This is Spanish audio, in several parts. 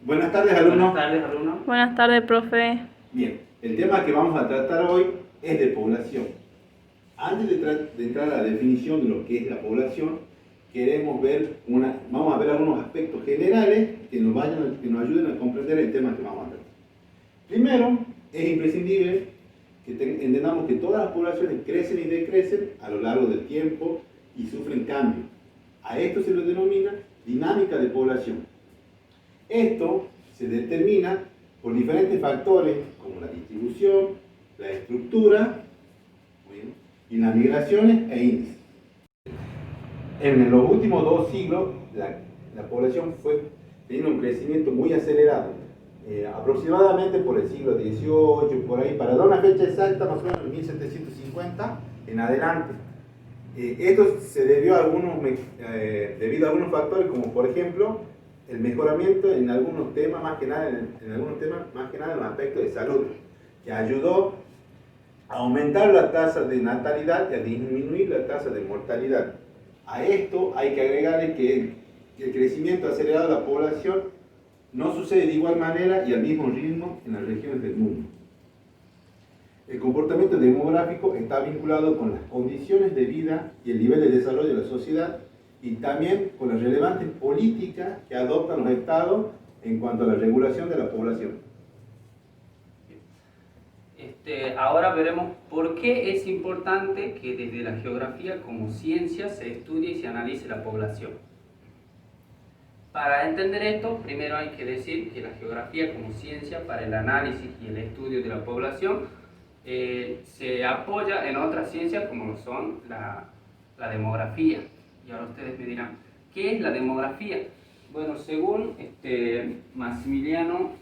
Buenas tardes, alumnos. Buenas tardes, alumnos. Buenas tardes, profe. Bien, el tema que vamos a tratar hoy es de población. Antes de entrar a la definición de lo que es la población, vamos a ver algunos aspectos generales que nos ayuden a comprender el tema que vamos a tratar. Primero, es imprescindible que entendamos que todas las poblaciones crecen y decrecen a lo largo del tiempo y sufren cambios. A esto se lo denomina dinámica de población. Esto se determina por diferentes factores como la distribución, la estructura y las migraciones e índices. En los últimos 2 siglos la población fue teniendo un crecimiento muy acelerado, aproximadamente por el siglo XVIII, por ahí, para dar una fecha exacta, más o menos en 1750 en adelante. Esto se debió debido a algunos factores, como por ejemplo el mejoramiento en algunos temas, más que nada en el aspecto de salud, que ayudó a aumentar la tasa de natalidad y a disminuir la tasa de mortalidad. A esto hay que agregarle que el crecimiento acelerado de la población no sucede de igual manera y al mismo ritmo en las regiones del mundo. El comportamiento demográfico está vinculado con las condiciones de vida y el nivel de desarrollo de la sociedad, y también con las relevantes políticas que adoptan los estados en cuanto a la regulación de la población. Ahora veremos por qué es importante que desde la geografía como ciencia se estudie y se analice la población. Para entender esto, primero hay que decir que la geografía como ciencia para el análisis y el estudio de la población se apoya en otras ciencias como lo son la demografía. Y ahora ustedes me dirán, ¿qué es la demografía? Bueno, según Massimiliano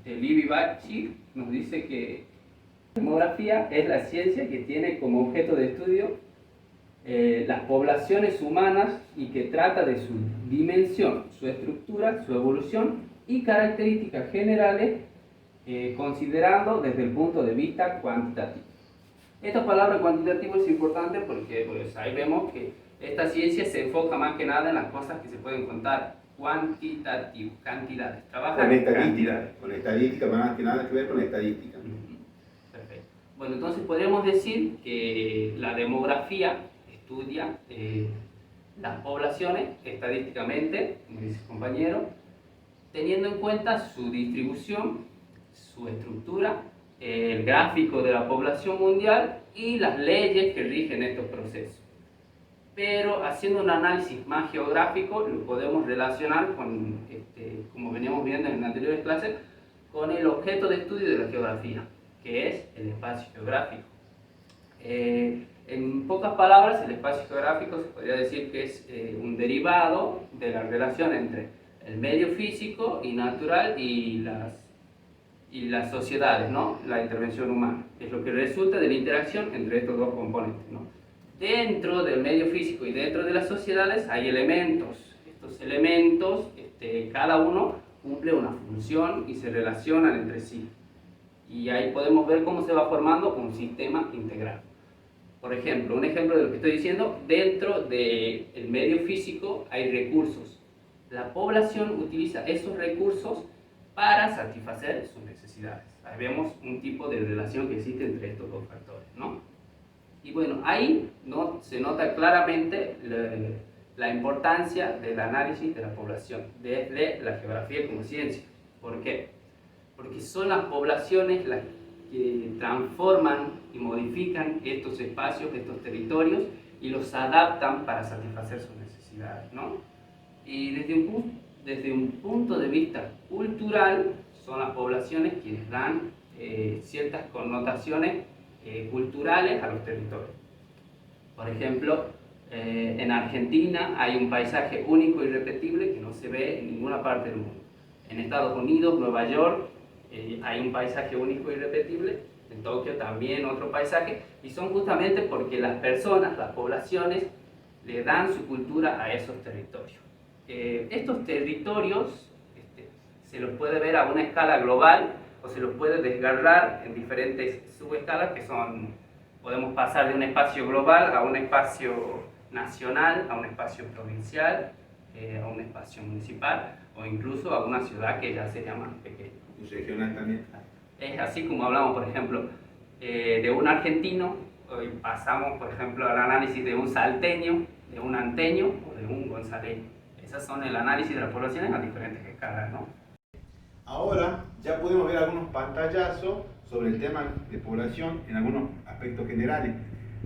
Livi-Bachar nos dice que la demografía es la ciencia que tiene como objeto de estudio las poblaciones humanas y que trata de su dimensión, su estructura, su evolución y características generales considerando desde el punto de vista cuantitativo. Esta palabra cuantitativo es importante porque pues, ahí vemos que esta ciencia se enfoca más que nada en las cosas que se pueden contar, cuantitativo, cantidades, trabaja Con estadística, más que nada que ver con estadística. Perfecto. Bueno, entonces podríamos decir que la demografía estudia las poblaciones estadísticamente, como dice el compañero, teniendo en cuenta su distribución, su estructura, el gráfico de la población mundial y las leyes que rigen estos procesos. Pero haciendo un análisis más geográfico lo podemos relacionar con, como veníamos viendo en anteriores clases, con el objeto de estudio de la geografía, que es el espacio geográfico. En pocas palabras, el espacio geográfico se podría decir que es un derivado de la relación entre el medio físico y natural y las sociedades, ¿no? La intervención humana, que es lo que resulta de la interacción entre estos dos componentes, ¿no? Dentro del medio físico y dentro de las sociedades hay elementos. Estos elementos, cada uno cumple una función y se relacionan entre sí. Y ahí podemos ver cómo se va formando un sistema integral. Por ejemplo, un ejemplo de lo que estoy diciendo, dentro del medio físico hay recursos. La población utiliza esos recursos para satisfacer sus necesidades. Ahí vemos un tipo de relación que existe entre estos dos factores, ¿no? Y bueno, ahí se nota claramente la importancia del análisis de la población desde la geografía como ciencia. ¿Por qué? Porque son las poblaciones las que transforman y modifican estos espacios, estos territorios y los adaptan para satisfacer sus necesidades, ¿no? Y desde un punto de vista cultural, son las poblaciones quienes dan ciertas connotaciones culturales a los territorios. Por ejemplo, en Argentina hay un paisaje único y irrepetible que no se ve en ninguna parte del mundo. En Estados Unidos, Nueva York, hay un paisaje único y irrepetible. En Tokio también otro paisaje. Y son justamente porque las personas, las poblaciones, le dan su cultura a esos territorios. Estos territorios se los puede ver a una escala global o se los puede desgarrar en diferentes subescalas que son, podemos pasar de un espacio global a un espacio nacional, a un espacio provincial, a un espacio municipal, o o incluso a una ciudad que ya sería más pequeña. Y regional también. Es así como hablamos, por ejemplo, de un argentino, hoy pasamos, por ejemplo, al análisis de un salteño, de un anteño o de un gonzaleño. Esas son el análisis de las poblaciones a diferentes escalas, ¿no? Ahora ya podemos ver algunos pantallazos sobre el tema de población en algunos aspectos generales.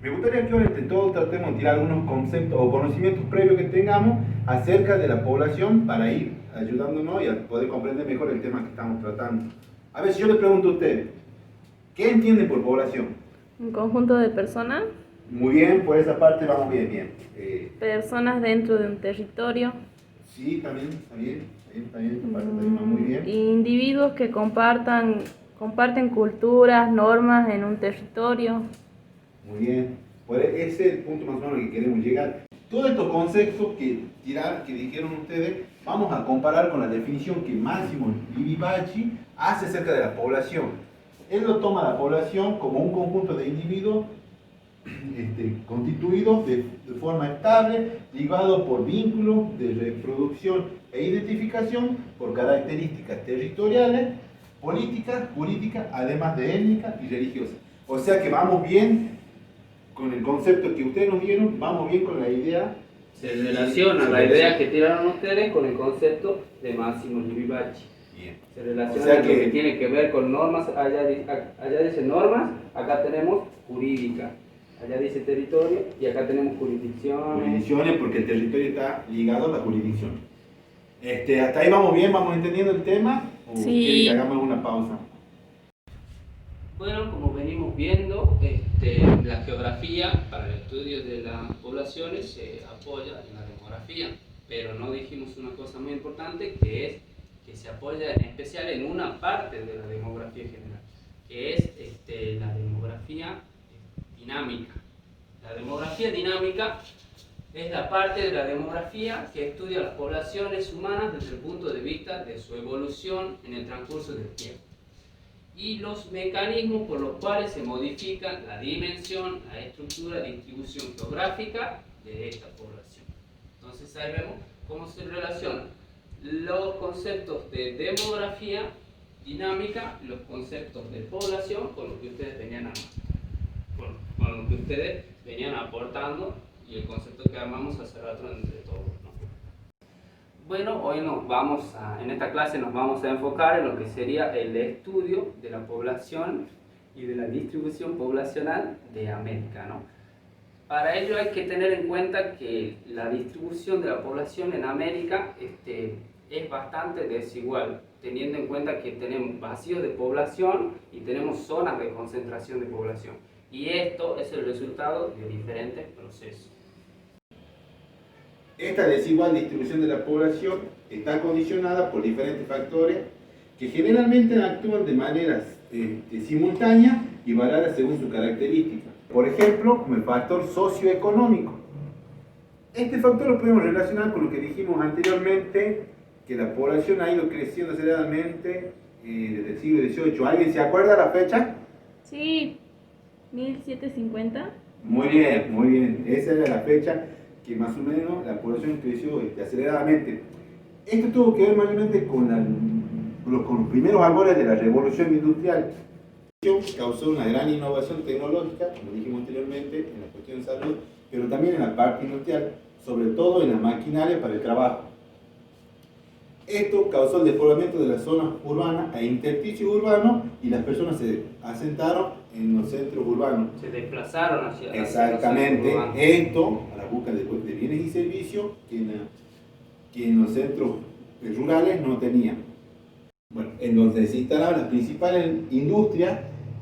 Me gustaría que ahora entre todos tratemos de tirar algunos conceptos o conocimientos previos que tengamos acerca de la población para ir ayudándonos y a poder comprender mejor el tema que estamos tratando. A ver, si yo le pregunto a usted, ¿qué entiende por población? Un conjunto de personas, Muy bien, por esa parte vamos bien, bien. personas dentro de un territorio, Sí, también, esa parte también va muy bien. individuos que comparten culturas, normas en un territorio. Muy bien, ese es el punto más o menos que queremos llegar. Todos estos conceptos que dijeron ustedes, vamos a comparar con la definición que Máximo Livi-Bacci hace acerca de la población. Él lo toma la población como un conjunto de individuos constituidos de forma estable, ligados por vínculos de reproducción e identificación por características territoriales, políticas, jurídicas, además de étnicas y religiosas. O sea que vamos bien con el concepto que ustedes nos dieron, vamos bien con la idea. Se relaciona la idea que tiraron ustedes con el concepto de Máximo Livi-Bacci. Bien. Se relaciona O sea con lo que tiene que ver con normas, allá dice normas, acá tenemos jurídica, allá dice territorio y acá tenemos jurisdicciones. Jurisdicciones, porque el territorio está ligado a la jurisdicción. ¿Hasta ahí vamos bien? ¿Vamos entendiendo el tema? ¿O Sí. quieren que hagamos una pausa? Bueno, como venimos viendo, la geografía para el estudio de las poblaciones se apoya en la demografía, pero no dijimos una cosa muy importante, que es que se apoya en especial en una parte de la demografía general, que es la demografía dinámica. La demografía dinámica es la parte de la demografía que estudia las poblaciones humanas desde el punto de vista de su evolución en el transcurso del tiempo y los mecanismos por los cuales se modifican la dimensión, la estructura, la distribución geográfica de esta población. Entonces ahí vemos cómo se relacionan los conceptos de demografía dinámica, los conceptos de población con lo que ustedes venían aportando y el concepto que armamos hace rato entre todos, ¿no? Bueno, hoy en esta clase nos vamos a enfocar en lo que sería el estudio de la población y de la distribución poblacional de América, ¿no? Para ello hay que tener en cuenta que la distribución de la población en América es bastante desigual, teniendo en cuenta que tenemos vacíos de población y tenemos zonas de concentración de población. Y esto es el resultado de diferentes procesos. Esta desigual distribución de la población está condicionada por diferentes factores que generalmente actúan de maneras simultáneas y variadas según sus características. Por ejemplo, como el factor socioeconómico. Este factor lo podemos relacionar con lo que dijimos anteriormente, que la población ha ido creciendo aceleradamente desde el siglo XVIII. ¿Alguien se acuerda la fecha? Sí, 1750. Muy bien, muy bien. Esa era la fecha que más o menos la población creció aceleradamente. Esto tuvo que ver mayormente con los primeros albores de la revolución industrial. Causó una gran innovación tecnológica, como dijimos anteriormente, en la cuestión de salud, pero también en la parte industrial, sobre todo en las maquinarias para el trabajo. Esto causó el despoblamiento de las zonas urbanas e intersticios urbanos y las personas se asentaron en los centros urbanos. Se desplazaron hacia Exactamente, los centros urbanos. esto a la búsqueda de bienes y servicios que en los centros rurales no tenían. Bueno, en donde se instalaban las principales industrias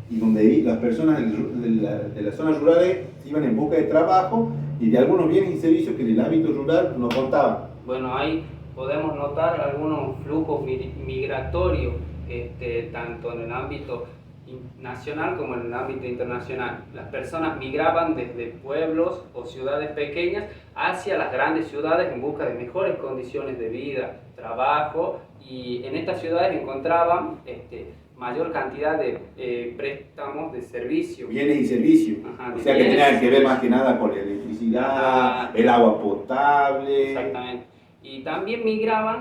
y donde las personas de las zonas rurales iban en busca de trabajo y de algunos bienes y servicios que en el ámbito rural no contaban. Bueno, ahí podemos notar algunos flujos migratorios, tanto en el ámbito nacional como en el ámbito internacional. Las personas migraban desde pueblos o ciudades pequeñas hacia las grandes ciudades en busca de mejores condiciones de vida, trabajo, y en estas ciudades encontraban mayor cantidad de préstamos de servicios. Bienes y servicios. Ajá, o sea que tenían que ver más que nada con la electricidad, el agua potable. Exactamente. Y también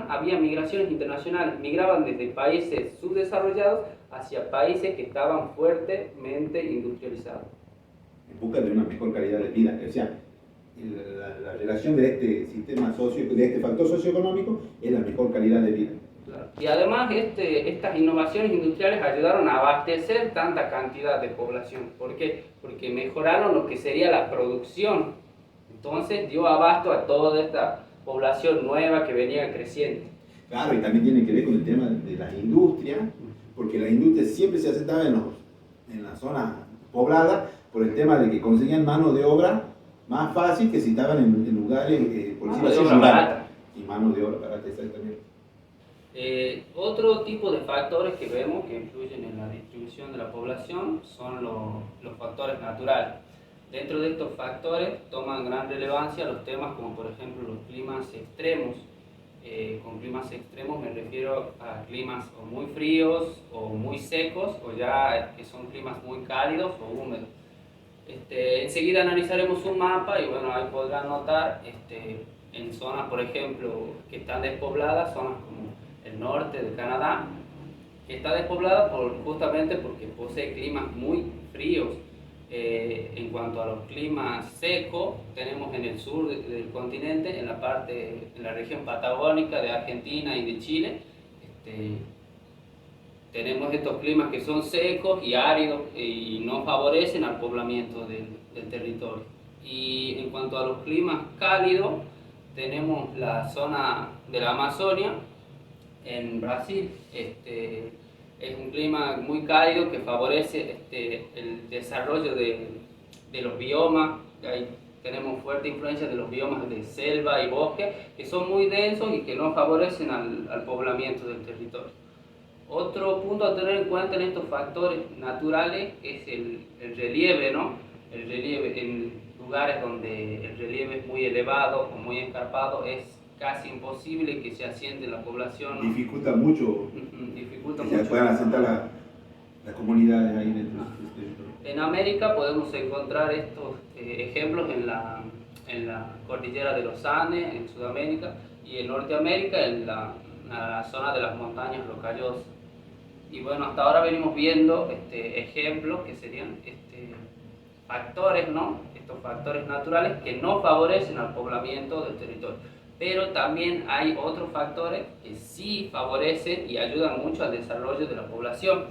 había migraciones internacionales, migraban desde países subdesarrollados hacia países que estaban fuertemente industrializados. En busca de una mejor calidad de vida. O sea, la relación de este sistema de este factor socioeconómico es la mejor calidad de vida. Claro. Y además estas innovaciones industriales ayudaron a abastecer tanta cantidad de población. ¿Por qué? Porque mejoraron lo que sería la producción. Entonces dio abasto a toda esta población nueva que venía creciendo. Claro, y también tiene que ver con el tema de la industria, porque la industria siempre se asentaba en la zona poblada por el tema de que conseguían mano de obra más fácil que si estaban en lugares, por decirlo así, rurales. Y mano de obra barata, exactamente. Otro tipo de factores que vemos que influyen en la distribución de la población son los factores naturales. Dentro de estos factores toman gran relevancia los temas como por ejemplo los climas extremos. Con climas extremos me refiero a climas o muy fríos o muy secos o ya que son climas muy cálidos o húmedos. Enseguida analizaremos un mapa y bueno, ahí podrán notar en zonas por ejemplo que están despobladas, zonas como el norte de Canadá, que está despoblada justamente porque posee climas muy fríos. En cuanto a los climas secos, tenemos en el sur del continente, en la región patagónica de Argentina y de Chile, tenemos estos climas que son secos y áridos y no favorecen al poblamiento del territorio. Y en cuanto a los climas cálidos, tenemos la zona de la Amazonia en Brasil. Es un clima muy cálido que favorece el desarrollo de los biomas. Ahí tenemos fuerte influencia de los biomas de selva y bosque, que son muy densos y que no favorecen al poblamiento del territorio. Otro punto a tener en cuenta en estos factores naturales es el relieve, ¿no? El relieve en lugares donde el relieve es muy elevado o muy escarpado es casi imposible que se asiente la población, ¿no? Dificulta mucho Dificulta que mucho. se puedan asentar las comunidades ahí dentro de este territorio. En América podemos encontrar estos ejemplos en la cordillera de los Andes, en Sudamérica, y en Norteamérica, en la zona de las montañas rocallosas. Y bueno, hasta ahora venimos viendo ejemplos que serían factores, ¿no? Estos factores naturales que no favorecen al poblamiento del territorio. Pero también hay otros factores que sí favorecen y ayudan mucho al desarrollo de la población.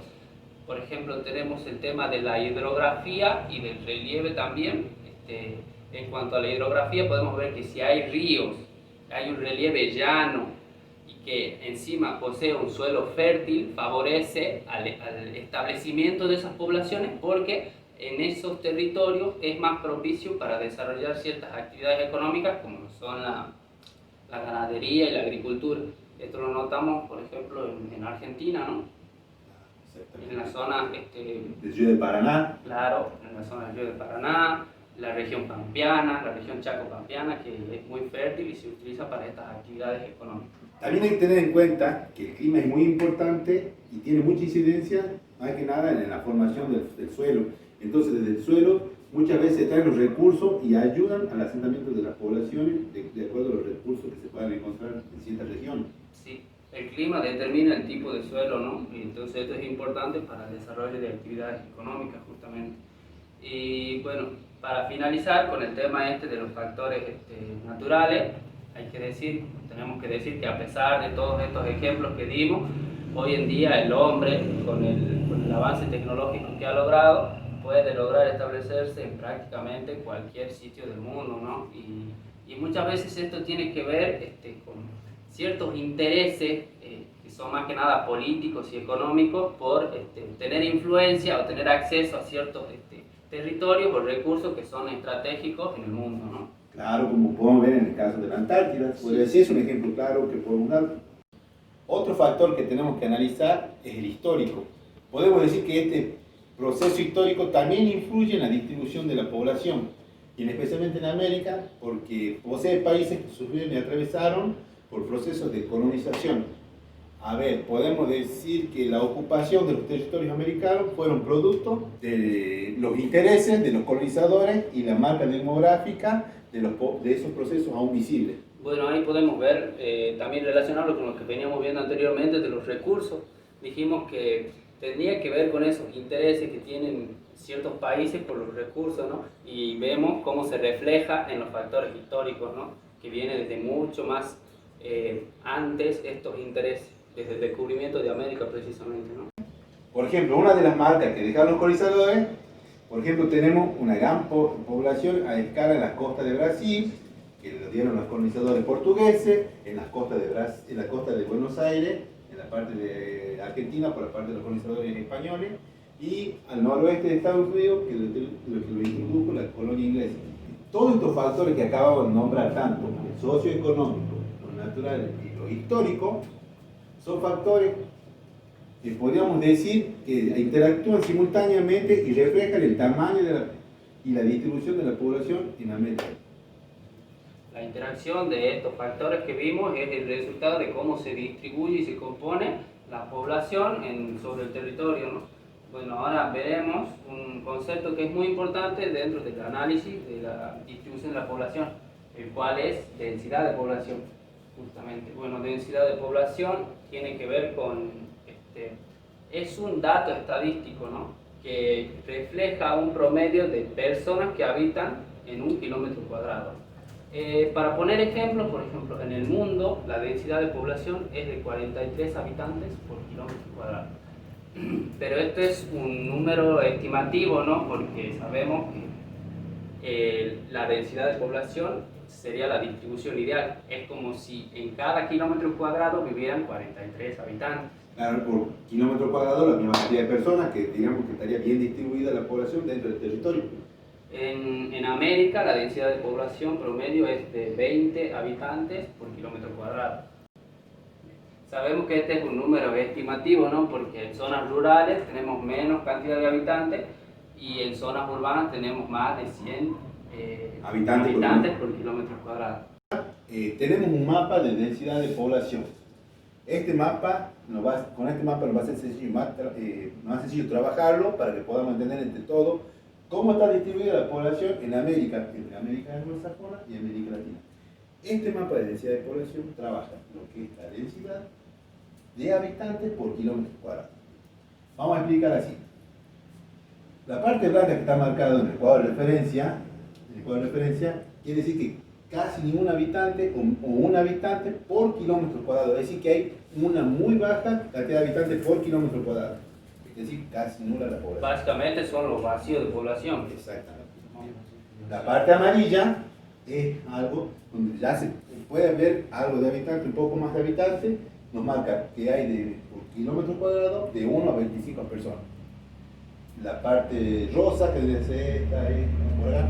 Por ejemplo, tenemos el tema de la hidrografía y del relieve también. En cuanto a la hidrografía, podemos ver que si hay ríos, hay un relieve llano y que encima posee un suelo fértil, favorece al establecimiento de esas poblaciones porque en esos territorios es más propicio para desarrollar ciertas actividades económicas como son la ganadería y la agricultura. Esto lo notamos, por ejemplo, en Argentina, ¿no? En la zona del río de Paraná. Claro, en la zona del río de Paraná, la región pampeana, la región chaco-pampeana, que es muy fértil y se utiliza para estas actividades económicas. También hay que tener en cuenta que el clima es muy importante y tiene mucha incidencia, más que nada, en la formación del suelo. Entonces, desde el suelo, muchas veces traen los recursos y ayudan al asentamiento de las poblaciones de acuerdo a los recursos que se puedan encontrar en ciertas regiones. Sí, el clima determina el tipo de suelo, ¿no? Y entonces esto es importante para el desarrollo de actividades económicas, justamente. Y bueno, para finalizar con el tema de los factores naturales, tenemos que decir que a pesar de todos estos ejemplos que dimos, hoy en día el hombre, con el avance tecnológico que ha logrado, puede lograr establecerse en prácticamente cualquier sitio del mundo, ¿no? Y muchas veces esto tiene que ver con ciertos intereses que son más que nada políticos y económicos por tener influencia o tener acceso a ciertos territorios o recursos que son estratégicos en el mundo, ¿no? Claro, como podemos ver en el caso de la Antártida, sí es un ejemplo claro que podemos dar. Otro factor que tenemos que analizar es el histórico. Podemos decir que este proceso histórico también influye en la distribución de la población, y especialmente en América, porque posee países que sufrieron y atravesaron por procesos de colonización. A ver, podemos decir que la ocupación de los territorios americanos fueron producto de los intereses de los colonizadores y la marca demográfica de esos procesos aún visibles. Bueno, ahí podemos ver, también relacionarlo con lo que veníamos viendo anteriormente de los recursos. Dijimos que tendría que ver con esos intereses que tienen ciertos países por los recursos, ¿no? Y vemos cómo se refleja en los factores históricos, ¿no? Que viene desde mucho más antes estos intereses, desde el descubrimiento de América precisamente, ¿no? Por ejemplo, una de las marcas que dejaron los colonizadores, por ejemplo, tenemos una gran población a escala en las costas de Brasil, que lo dieron los colonizadores portugueses, en las costas de Brasil, en la costa de Buenos Aires, en la parte de Argentina por la parte de los colonizadores españoles, y al noroeste de Estados Unidos, que lo introdujo la colonia inglesa. Todos estos factores que acabamos de nombrar, tanto el socioeconómico, lo natural y lo histórico, son factores que podríamos decir que interactúan simultáneamente y reflejan el tamaño y la distribución de la población en América. La interacción de estos factores que vimos es el resultado de cómo se distribuye y se compone la población sobre el territorio, ¿no? Bueno, ahora veremos un concepto que es muy importante dentro del análisis de la distribución de la población, el cual es densidad de población, justamente. Bueno, densidad de población tiene que ver con, es un dato estadístico, ¿no? Que refleja un promedio de personas que habitan en 1 kilómetro cuadrado. Para poner ejemplos, por ejemplo, en el mundo la densidad de población es de 43 habitantes por kilómetro cuadrado. Pero esto es un número estimativo, ¿no? Porque sabemos que la densidad de población sería la distribución ideal. Es como si en cada kilómetro cuadrado vivieran 43 habitantes. Claro, por kilómetro cuadrado la misma cantidad de personas, que digamos que estaría bien distribuida la población dentro del territorio. En América la densidad de población promedio es de 20 habitantes por kilómetro cuadrado. Sabemos que este es un número estimativo, ¿no? Porque en zonas rurales tenemos menos cantidad de habitantes y en zonas urbanas tenemos más de 100 habitantes por kilómetro cuadrado. Tenemos un mapa de densidad de población. Este mapa con este mapa nos va a ser más sencillo trabajarlo para que podamos entender entre todos cómo está distribuida la población en América, entre América anglosajona y América Latina. Este mapa de densidad de población trabaja lo que es la densidad de habitantes por kilómetro cuadrado. Vamos a explicar así. La parte blanca que está marcada en el cuadro de referencia, quiere decir que casi ningún habitante o un habitante por kilómetro cuadrado. Es decir, que hay una muy baja cantidad de habitantes por kilómetro cuadrado. Es decir, casi nula la población. Básicamente son los vacíos de población. Exactamente. La parte amarilla es algo donde ya se puede ver algo de habitantes, un poco más de habitantes. Nos marca que hay por kilómetro cuadrado de 1 a 25 personas. La parte rosa, que debe ser esta, por acá,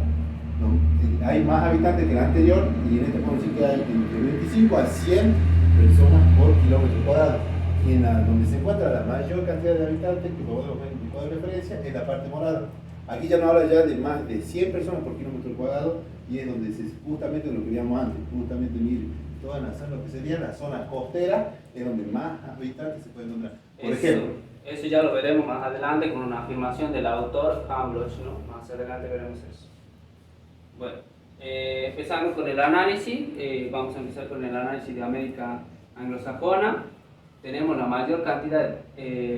hay más habitantes que la anterior, y en este podemos decir que hay entre 25 a 100 personas por kilómetro cuadrado. Y donde se encuentra la mayor cantidad de habitantes, que podemos ver en el cuadro de referencia, es la parte morada. Aquí ya nos habla ya de más de 100 personas por kilómetro cuadrado, y es donde justamente lo que veíamos antes, justamente mire, toda la zona, lo que sería la zona costera, es donde más habitantes se pueden encontrar. Por ejemplo, eso ya lo veremos más adelante con una afirmación del autor Hambloch, ¿no? Más adelante veremos eso. Bueno, empezando con el análisis, vamos a empezar con el análisis de América anglosajona. Tenemos la mayor cantidad,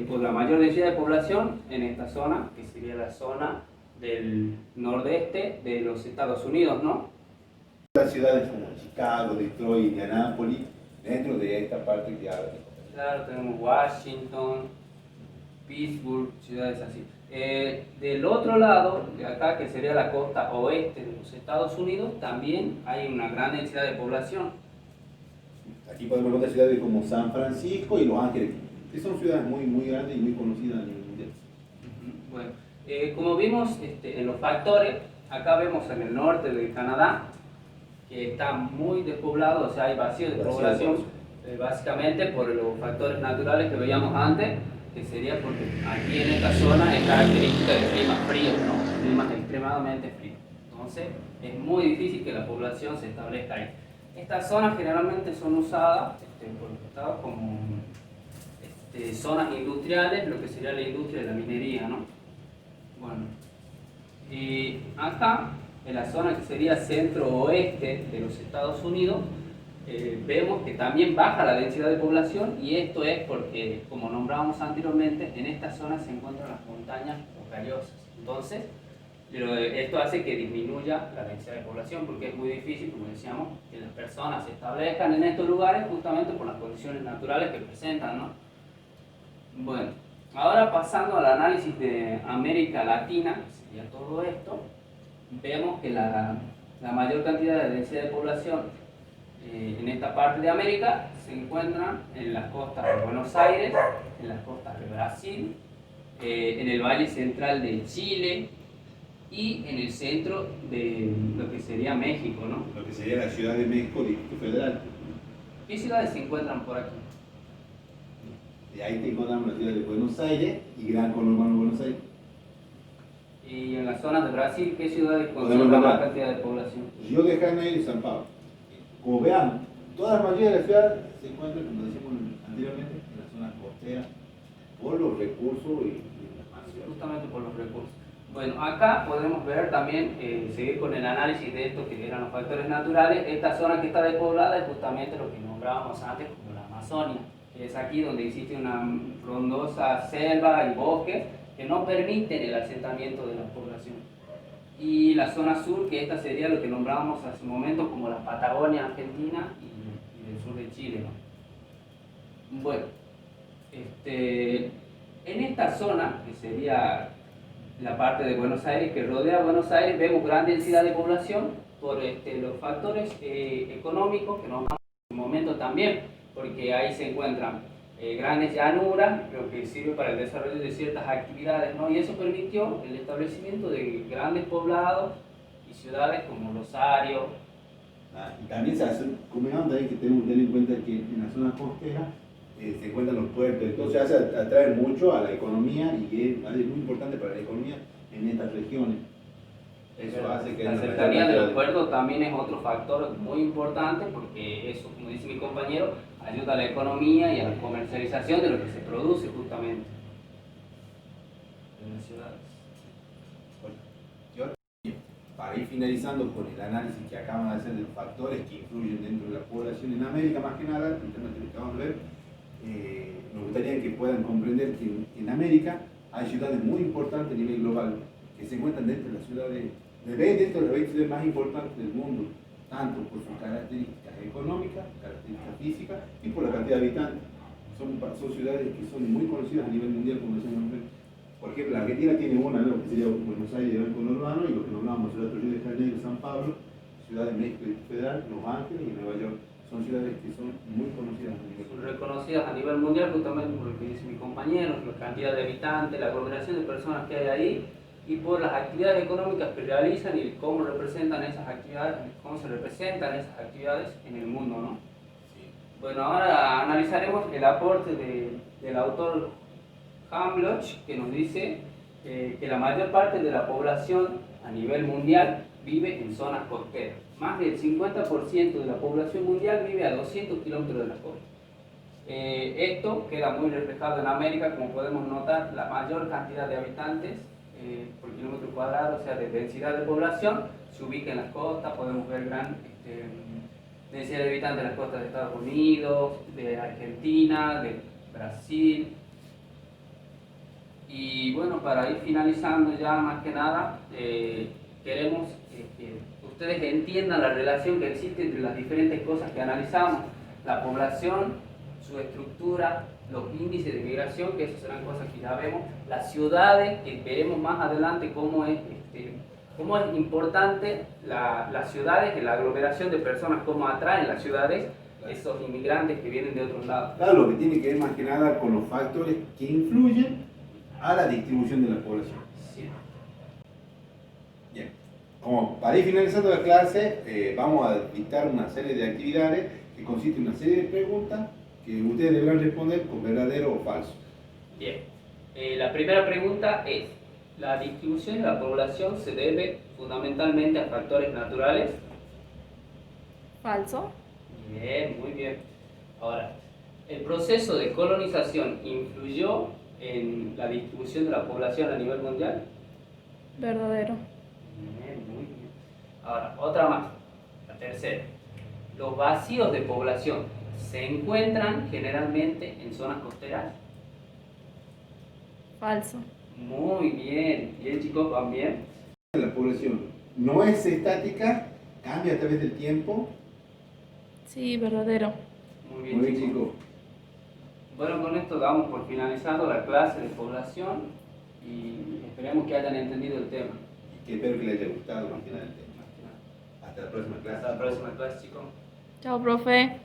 por la mayor densidad de población en esta zona, que sería la zona del nordeste de los Estados Unidos, ¿no? Las ciudades como Chicago, Detroit, Indianápolis, dentro de esta parte que habla. Claro, tenemos Washington, Pittsburgh, ciudades así. Del otro lado, de acá, que sería la costa oeste de los Estados Unidos, también hay una gran densidad de población. Aquí podemos encontrar ciudades como San Francisco y Los Ángeles, que son ciudades muy, muy grandes y muy conocidas a nivel mundial. Bueno, como vimos en los factores, acá vemos en el norte de Canadá, que está muy despoblado, o sea, hay vacío de población, básicamente por los factores naturales que veíamos antes, que sería porque aquí en esta zona es característica de climas fríos, ¿no? Climas extremadamente fríos. Entonces, es muy difícil que la población se establezca ahí. Estas zonas generalmente son usadas por los estados como zonas industriales, lo que sería la industria de la minería, ¿no? Bueno, y acá, en la zona que sería centro-oeste de los Estados Unidos, vemos que también baja la densidad de población, y esto es porque, como nombrábamos anteriormente, en esta zona se encuentran las montañas rocallosas. Entonces, esto hace que disminuya la densidad de población, porque es muy difícil, como decíamos, que las personas se establezcan en estos lugares justamente por las condiciones naturales que presentan, ¿no? Bueno, ahora pasando al análisis de América Latina, que sería todo esto, vemos que la mayor cantidad de densidad de población en esta parte de América se encuentra en las costas de Buenos Aires, en las costas de Brasil, en el valle central de Chile y en el centro de lo que sería México, ¿no? Lo que sería la Ciudad de México, Distrito Federal. ¿Qué ciudades se encuentran por aquí? Y ahí te encontramos la ciudad de Buenos Aires y Gran Conurbano de Buenos Aires. Y en las zonas de Brasil, ¿qué ciudades Podemos concentran más hablar. cantidad de población? Río de Janeiro y San Pablo. Como vean, toda la mayoría de las ciudades se encuentran, como decíamos anteriormente, en la zona costera, por los recursos y las mansiones. Justamente por los recursos. Bueno, acá podemos ver también, seguir con el análisis de esto que eran los factores naturales. Esta zona que está despoblada es justamente lo que nombrábamos antes como la Amazonia, que es aquí donde existe una frondosa selva y bosques que no permiten el asentamiento de la población. Y la zona sur, que esta sería lo que nombrábamos hace un momento como la Patagonia Argentina y del sur de Chile, ¿no? Bueno, en esta zona, que sería la parte de Buenos Aires, que rodea Buenos Aires, vemos gran densidad de población por los factores económicos que nos damos en el momento también, porque ahí se encuentran grandes llanuras, lo que sirve para el desarrollo de ciertas actividades, ¿no? Y eso permitió el establecimiento de grandes poblados y ciudades como Rosario. Y también se hace, convengamos también que tenemos que tener en cuenta que en la zona costera se encuentran los puertos, entonces hace atrae mucho a la economía y es muy importante para la economía en estas regiones. Eso hace que La haya cercanía mayor de los cantidad puertos también es otro factor muy importante, porque eso, como dice mi compañero, ayuda a la economía y a la comercialización de lo que se produce justamente en las ciudades. Para ir finalizando con el análisis que acaban de hacer de los factores que influyen dentro de la población en América, más que nada, el tema que acabamos de ver, nos gustaría que puedan comprender que en América hay ciudades muy importantes a nivel global que se encuentran dentro de las ciudades, dentro de las 20 ciudades más importantes del mundo, tanto por sus características económicas, características físicas y por la cantidad de habitantes. Son ciudades que son muy conocidas a nivel mundial, como decíamos. Por ejemplo, la Argentina tiene una, ¿no?, que sería Buenos Aires y Gran Conurbano, y lo que nombrábamos, el otro Río de Janeiro, San Pablo, Ciudad de México y Federal, Los Ángeles y Nueva York. Son ciudades que son muy conocidas a nivel Son mundial. reconocidas a nivel mundial justamente por lo que dice mi compañero, la cantidad de habitantes, la aglomeración de personas que hay ahí, y por las actividades económicas que realizan y cómo representan esas actividades, cómo se representan esas actividades en el mundo, ¿no? Sí. Bueno, ahora analizaremos el aporte del autor Hamloch, que nos dice que la mayor parte de la población a nivel mundial vive en zonas costeras. Más del 50% de la población mundial vive a 200 kilómetros de la costa. Esto queda muy reflejado en América, como podemos notar, la mayor cantidad de habitantes por kilómetro cuadrado, o sea, de densidad de población, se ubica en las costas. Podemos ver gran densidad de habitantes en las costas de Estados Unidos, de Argentina, de Brasil. Y bueno, para ir finalizando ya más que nada, queremos que ustedes entiendan la relación que existe entre las diferentes cosas que analizamos: la población, su estructura, los índices de migración, que esas serán cosas que ya vemos, las ciudades, que veremos más adelante cómo es importante las ciudades, la aglomeración de personas, cómo atraen las ciudades esos inmigrantes que vienen de otros lados. Claro, lo que tiene que ver más que nada con los factores que influyen a la distribución de la población. Sí. Bien, como para ir finalizando la clase, vamos a dictar una serie de actividades que consiste en una serie de preguntas que ustedes deberán responder con verdadero o falso. Bien, la primera pregunta es: ¿la distribución de la población se debe fundamentalmente a factores naturales? Falso. Bien, muy bien. Ahora, ¿el proceso de colonización influyó en la distribución de la población a nivel mundial? Verdadero. Bien, muy bien. Ahora, otra más, la tercera. los vacíos de población se encuentran generalmente en zonas costeras. Falso. Muy bien, bien chicos, van bien. La población no es estática, cambia a través del tiempo. Sí, verdadero. Muy bien, Muy bien, chicos. chicos. Bueno, con esto damos por finalizado la clase de población y esperemos que hayan entendido el tema. Que espero que les haya gustado más que nada el tema. Hasta la próxima clase. Hasta la próxima clase, chicos. Chao, profe.